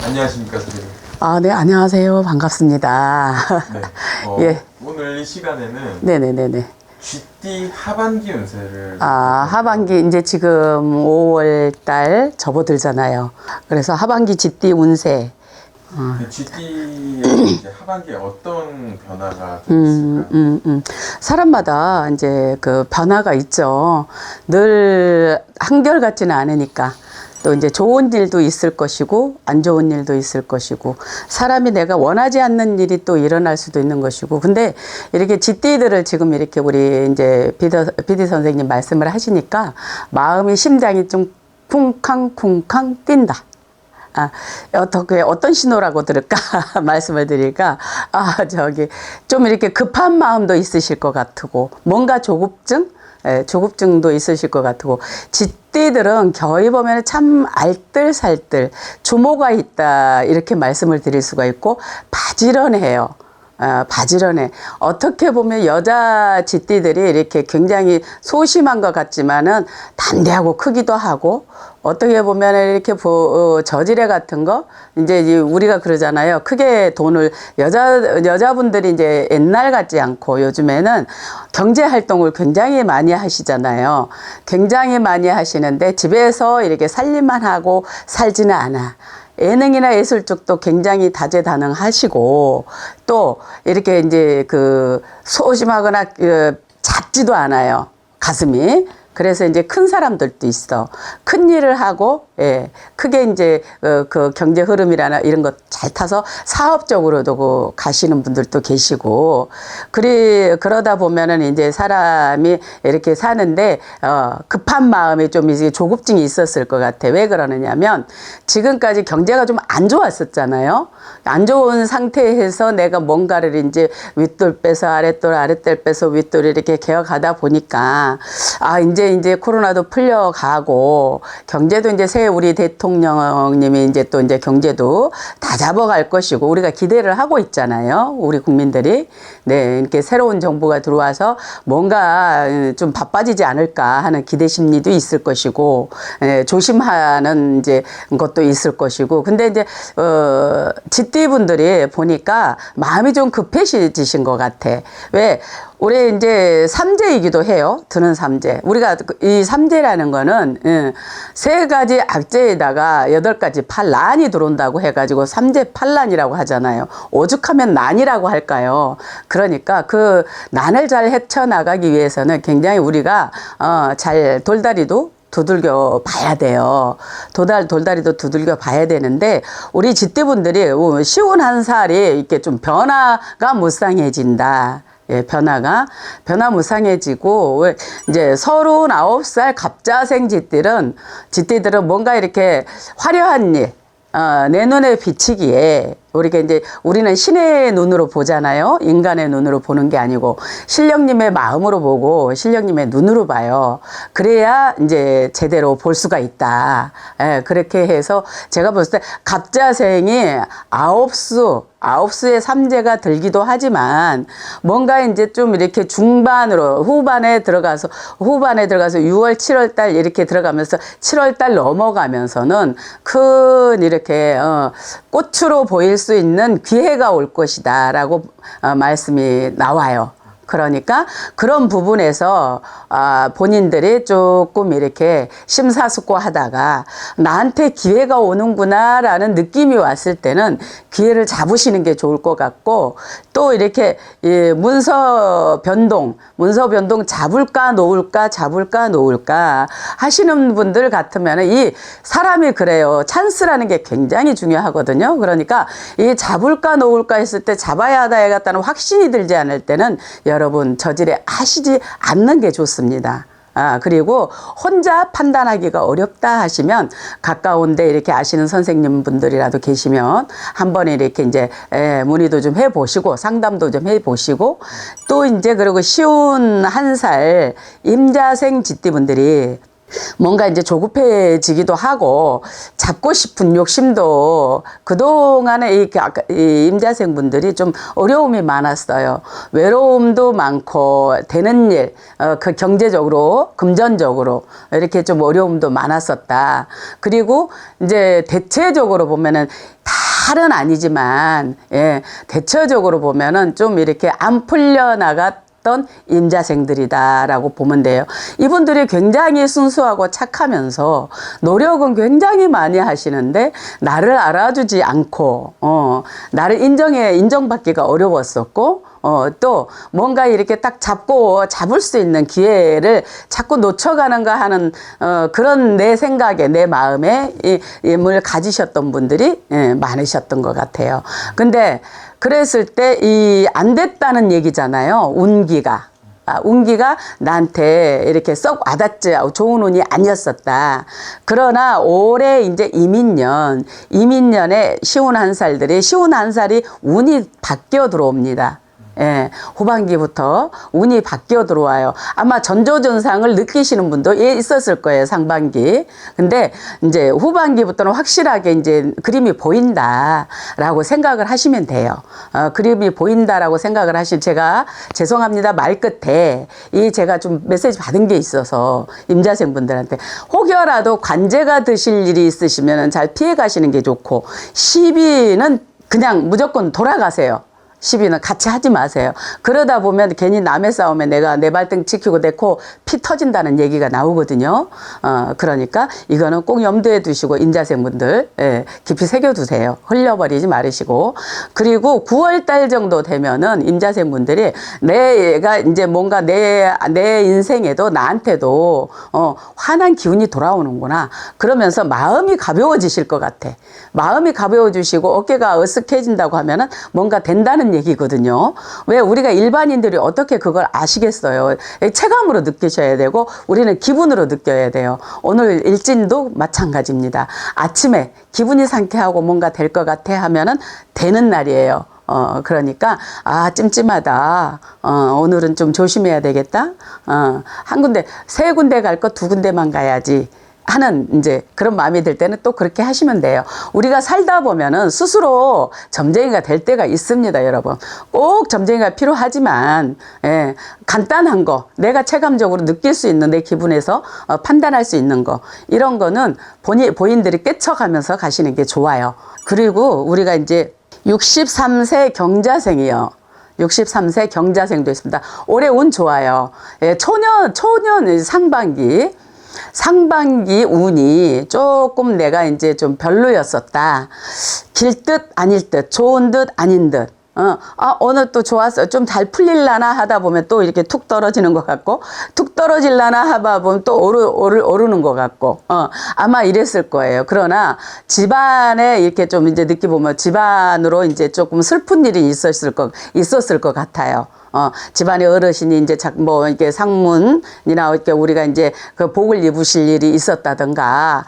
안녕하십니까, 선생님. 네, 안녕하세요. 반갑습니다. 네. 예. 오늘 이 시간에는 네네네네. 쥐띠 하반기 운세를. 하반기, 이제 지금 5월 달 접어들잖아요. 그래서 하반기 쥐띠 운세. 쥐띠의 이제 하반기에 어떤 변화가 좀 있을까요? 사람마다 이제 그 변화가 있죠. 늘 한결같지는 않으니까. 또 이제 좋은 일도 있을 것이고 안 좋은 일도 있을 것이고 사람이 내가 원하지 않는 일이 또 일어날 수도 있는 것이고 근데 이렇게 쥐띠들을 지금 이렇게 우리 이제 비디 선생님 말씀을 하시니까 마음이 심장이 좀 쿵쾅쿵쾅 뛴다. 어떻게 어떤 신호라고 들을까 말씀을 드릴까 좀 이렇게 급한 마음도 있으실 것 같고 뭔가 조급증도 있으실 것 같고 쥐띠들은 겨이 보면 참 알뜰살뜰 주모가 있다 이렇게 말씀을 드릴 수가 있고 바지런해요. 바지런해. 어떻게 보면 여자 쥐띠들이 이렇게 굉장히 소심한 것 같지만은 담대하고 크기도 하고 어떻게 보면 이렇게 저지레 같은 거 이제 우리가 그러잖아요. 크게 돈을 여자분들이 이제 옛날 같지 않고 요즘에는 경제 활동을 굉장히 많이 하시잖아요. 굉장히 많이 하시는데 집에서 이렇게 살림만 하고 살지는 않아. 예능이나 예술 쪽도 굉장히 다재다능하시고 또 이렇게 이제 그 소심하거나 작지도 않아요. 가슴이. 그래서 이제 큰 사람들도 있어. 큰 일을 하고, 크게 이제, 그 경제 흐름이라나 이런 것 잘 타서 사업적으로도 가시는 분들도 계시고, 그러다 보면은 이제 사람이 이렇게 사는데, 급한 마음이 좀 이제 조급증이 있었을 것 같아. 왜 그러느냐면, 지금까지 경제가 좀 안 좋았었잖아요. 안 좋은 상태에서 내가 뭔가를 이제 윗돌 빼서 아랫돌, 아랫돌 빼서 윗돌 이렇게 개혁하다 보니까, 이제 코로나도 풀려가고 경제도 이제 새 우리 대통령님이 이제 또 이제 경제도 다 잡아갈 것이고 우리가 기대를 하고 있잖아요. 우리 국민들이. 네, 이렇게 새로운 정부가 들어와서 뭔가 좀 바빠지지 않을까 하는 기대 심리도 있을 것이고 조심하는 이제 것도 있을 것이고 근데 이제 쥐띠분들이 보니까 마음이 좀 급해지신 것 같아. 왜? 올해 이제 삼재이기도 해요. 드는 삼재. 우리가 이 삼재라는 거는 세 가지 악재에다가 8가지 난이 들어온다고 해가지고 삼재 팔난이라고 하잖아요. 오죽하면 난이라고 할까요? 그러니까 그 난을 잘 헤쳐나가기 위해서는 굉장히 우리가 잘 돌다리도 두들겨 봐야 돼요. 돌다리도 두들겨 봐야 되는데 우리 쥐띠분들이 쉬운 한 살이 이렇게 좀 변화가 무쌍해진다. 변화 무쌍해지고, 이제 39살 갑자생 쥐띠들은 뭔가 이렇게 화려한 일, 내 눈에 비치기에, 우리는 신의 눈으로 보잖아요. 인간의 눈으로 보는 게 아니고, 신령님의 마음으로 보고, 신령님의 눈으로 봐요. 그래야 이제 제대로 볼 수가 있다. 그렇게 해서 제가 봤을 때 갑자생이 아홉수의 삼재가 들기도 하지만 뭔가 이제 좀 이렇게 후반에 들어가서 6월, 7월 달 이렇게 들어가면서 7월 달 넘어가면서는 큰 이렇게 꽃으로 보일 수 있는 기회가 올 것이다 라고 말씀이 나와요. 그러니까 그런 부분에서 본인들이 조금 이렇게 심사숙고하다가 나한테 기회가 오는구나 라는 느낌이 왔을 때는 기회를 잡으시는 게 좋을 것 같고 또 이렇게 문서 변동 잡을까 놓을까 하시는 분들 같으면 이 사람이 그래요. 찬스라는 게 굉장히 중요하거든요. 그러니까 이 잡을까 놓을까 했을 때 잡아야 하다는 확신이 들지 않을 때는 여러분 저질에 하시지 않는 게 좋습니다. 그리고 혼자 판단하기가 어렵다 하시면 가까운 데 이렇게 아시는 선생님 분들이라도 계시면 한번 이렇게 이제 문의도 좀 해보시고 상담도 좀 해보시고 또 이제 그리고 쉬운 한 살 임자생 쥐띠분들이 뭔가 이제 조급해지기도 하고 잡고 싶은 욕심도 그동안에 이 임자생 분들이 좀 어려움이 많았어요. 외로움도 많고 되는 일, 그 경제적으로, 금전적으로 이렇게 좀 어려움도 많았었다. 그리고 이제 대체적으로 보면은 다 말은 아니지만 예, 대체적으로 보면은 좀 이렇게 안 풀려나갔던 임자생들이다라고 보면 돼요. 이분들이 굉장히 순수하고 착하면서 노력은 굉장히 많이 하시는데 나를 알아주지 않고 나를 인정받기가 어려웠었고 또 뭔가 이렇게 딱 잡을 수 있는 기회를 자꾸 놓쳐가는가 하는 그런 내 생각에 내 마음에 을 가지셨던 분들이 많으셨던 것 같아요. 근데 그랬을 때 안 됐다는 얘기잖아요. 운기가 나한테 이렇게 썩 와닿지 좋은 운이 아니었었다. 그러나 올해 이제 이민년에 쉬운 한 살이 운이 바뀌어 들어옵니다. 예, 후반기부터 운이 바뀌어 들어와요. 아마 전조전상을 느끼시는 분도 있었을 거예요, 상반기. 근데 이제 후반기부터는 확실하게 이제 그림이 보인다라고 생각을 하시면 돼요. 그림이 보인다라고 생각을 제가 죄송합니다. 말 끝에 제가 좀 메시지 받은 게 있어서 임자생 분들한테 혹여라도 관제가 드실 일이 있으시면 잘 피해 가시는 게 좋고, 시비는 그냥 무조건 돌아가세요. 시비는 같이 하지 마세요. 그러다 보면 괜히 남의 싸움에 내가 내 발등 지키고 내 코 피 터진다는 얘기가 나오거든요. 그러니까 이거는 꼭 염두에 두시고 임자생분들 깊이 새겨두세요. 흘려버리지 말으시고. 그리고 9월 달 정도 되면은 임자생분들이 내가 이제 뭔가 내 인생에도 나한테도 환한 기운이 돌아오는구나. 그러면서 마음이 가벼워지실 것 같아. 마음이 가벼워지시고 어깨가 어색해진다고 하면은 뭔가 된다는 얘기거든요. 왜 우리가 일반인들이 어떻게 그걸 아시겠어요? 체감으로 느끼셔야 되고 우리는 기분으로 느껴야 돼요. 오늘 일진도 마찬가지입니다. 아침에 기분이 상쾌하고 뭔가 될 것 같아 하면은 되는 날이에요. 그러니까 찜찜하다. 오늘은 좀 조심해야 되겠다. 한 군데, 세 군데 갈 거 두 군데만 가야지 하는 이제 그런 마음이 들 때는 또 그렇게 하시면 돼요. 우리가 살다 보면은 스스로 점쟁이가 될 때가 있습니다, 여러분. 꼭 점쟁이가 필요하지만 간단한 거, 내가 체감적으로 느낄 수 있는 내 기분에서 판단할 수 있는 거, 이런 거는 본인들이 깨쳐가면서 가시는 게 좋아요. 그리고 우리가 이제 63세 경자생이요. 63세 경자생도 있습니다. 올해 운 좋아요. 초년 상반기 운이 조금 내가 이제 좀 별로였었다. 길 듯 아닐 듯, 좋은 듯 아닌 듯. 오늘 또 좋았어. 좀 잘 풀릴라나 하다 보면 또 이렇게 툭 떨어지는 것 같고, 툭 떨어질라나 하다 보면 또 오르는 것 같고, 아마 이랬을 거예요. 그러나 집안에 이렇게 좀 이제 느껴보면 집안으로 이제 조금 슬픈 일이 있었을 것 같아요. 집안의 어르신이 이제 이렇게 상문이나 이렇게 우리가 이제 그 복을 입으실 일이 있었다든가,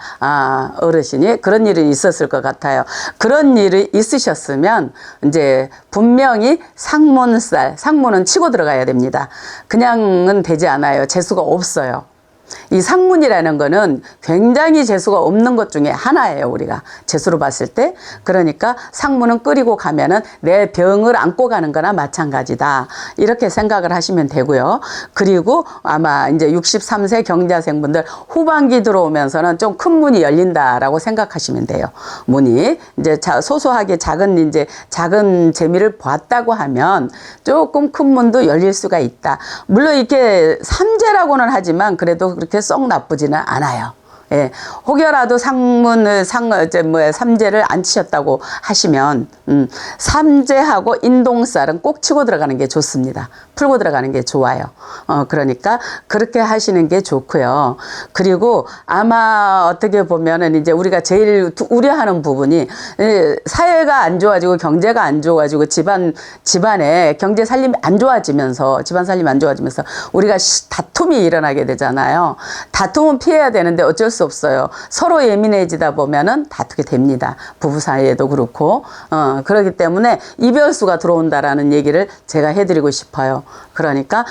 어르신이 그런 일이 있었을 것 같아요. 그런 일이 있으셨으면 이제 분명히 상문은 치고 들어가야 됩니다. 그냥은 되지 않아요. 재수가 없어요. 이 상문이라는 거는 굉장히 재수가 없는 것 중에 하나예요, 우리가 재수로 봤을 때. 그러니까 상문은 끓이고 가면은 내 병을 안고 가는 거나 마찬가지다, 이렇게 생각을 하시면 되고요. 그리고 아마 이제 63세 경자생분들 후반기 들어오면서는 좀 큰 문이 열린다라고 생각하시면 돼요. 문이 이제 소소하게 작은 재미를 보았다고 하면 조금 큰 문도 열릴 수가 있다. 물론 이렇게 삼재라고는 하지만 그래도 그렇게 썩 나쁘지는 않아요. 혹여라도 삼재를 안 치셨다고 하시면, 삼재하고 인동살은 꼭 치고 들어가는 게 좋습니다. 풀고 들어가는 게 좋아요. 그러니까 그렇게 하시는 게 좋고요. 그리고 아마 어떻게 보면은 이제 우리가 제일 우려하는 부분이 사회가 안 좋아지고 경제가 안 좋아지고 집안에 경제 살림이 안 좋아지면서, 집안 살림이 안 좋아지면서 우리가 다툼이 일어나게 되잖아요. 다툼은 피해야 되는데 어쩔 수 없어요. 서로 예민해지다 보면은 다투게 됩니다. 부부 사이에도 그렇고. 그렇기 때문에 이별수가 들어온다라는 얘기를 제가 해드리고 싶어요. 그러니까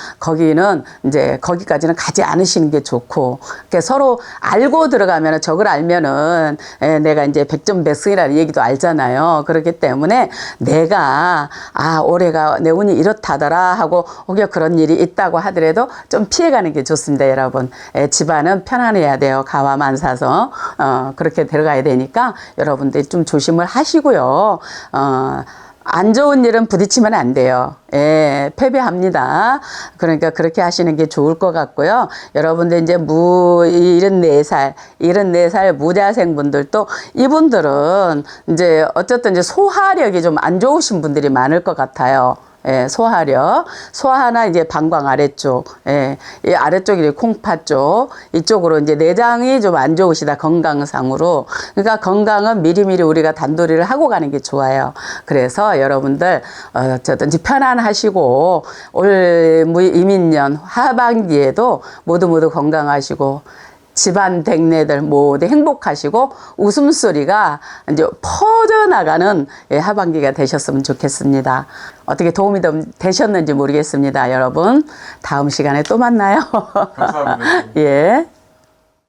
거기까지는 가지 않으시는 게 좋고, 서로 알고 들어가면은, 적을 알면은 내가 이제 백전백승이라는 얘기도 알잖아요. 그렇기 때문에 내가 올해가 내 운이 이렇다더라 하고 혹여 그런 일이 있다고 하더라도 좀 피해가는 게 좋습니다, 여러분. 집안은 편안해야 돼요. 가와 안 사서 그렇게 들어가야 되니까 여러분들 좀 조심을 하시고요. 안 좋은 일은 부딪히면 안 돼요. 예, 패배합니다. 그러니까 그렇게 하시는 게 좋을 것 같고요. 여러분들 이제 74살 무자생분들도 이분들은 이제 어쨌든 이제 소화력이 좀 안 좋으신 분들이 많을 것 같아요. 예, 소화력, 소화나 이제 방광 아래쪽, 예, 이 아래쪽이 콩팥 쪽, 이쪽으로 이제 내장이 좀 안 좋으시다, 건강상으로. 그러니까 건강은 미리미리 우리가 단도리를 하고 가는 게 좋아요. 그래서 여러분들, 어쨌든지 편안하시고, 올 이민년 하반기에도 모두 건강하시고, 집안 백내들 모두 행복하시고 웃음소리가 이제 퍼져나가는 하반기가 되셨으면 좋겠습니다. 어떻게 도움이 되셨는지 모르겠습니다. 여러분 다음 시간에 또 만나요. 감사합니다. 예.